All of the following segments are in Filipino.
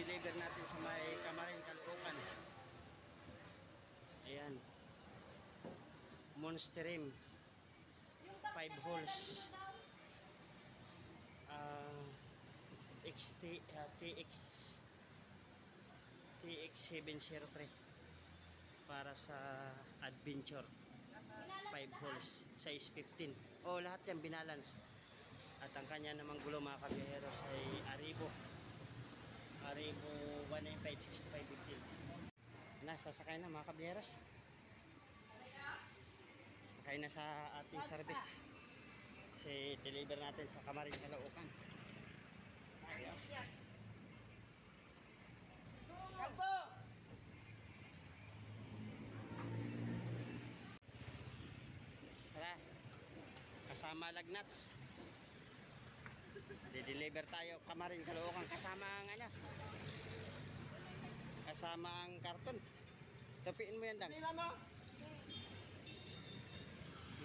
i-deliver natin sa may Camarin, Caloocan. Ayan. Monsterim. 5 holes. TX703 para sa adventure. 5 holes, size 15. Oh, lahat yan binalance. At ang kanya namang gulo mga kabiyeros ay Arrivo 19565 sasakay na mga kabiyeros. Sakay na sa ating service. Kasi deliver natin sa Camarin, Caloocan. Ayan. Tara, kasama lagnats. Di-deliver tayo Camarin, Caloocan kasama ang ano, kasama ang karton. Tapiin mo yan, Dang.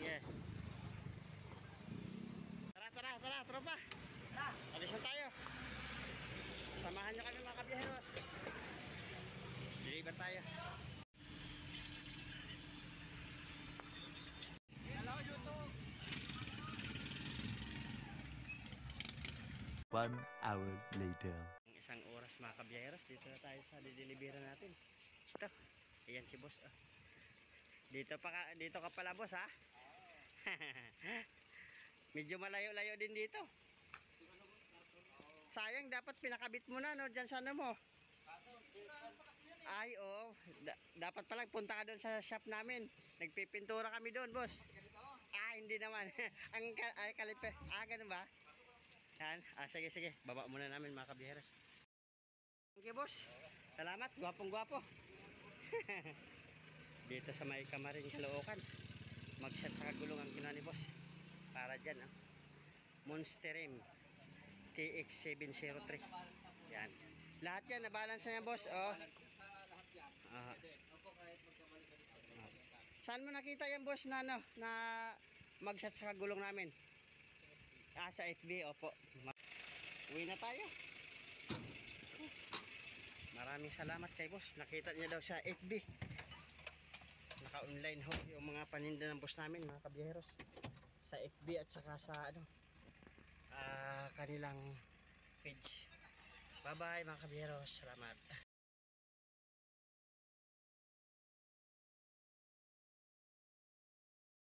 Yes. Tara, tropa. Alis na tayo. Samahan nyo kami mga kabiyeros. Deliver tayo. Hello, YouTube. 1 hour later. Isang oras mga kabiyeros, dito na tayo sa dideliveran natin. Ito, ayan si boss. Dito ka pala boss ha. Medyo malayo-layo din dito. Sayang, dapat pinakabit mo na no diyan sa ano mo. Ay oh, dapat pala punta ka doon sa shop namin. Nagpipintura kami doon boss. Hindi naman. Ang kalipe. Ganun ba? Yan. Sige. Baba muna namin mga kabiyeros. Thank you, boss. Salamat. Gwapong-gwapo. Dito sa may Camarin, Caloocan. Mag-shot sa kagulong ang kinuha ni boss. Para dyan. Monsterim. TX703. Yan. Lahat yan. Na-balance na yan, boss. Saan mo nakita yan, boss, na mag-shot sa kagulong namin? Sa FB, opo. Uwi na tayo. Maraming salamat kay boss. Nakita niya daw sa FB. Naka-online ho yung mga paninda ng boss namin, mga kabiyeros. Sa FB at saka sa kanilang page. Bye-bye mga kabiyeros. Salamat.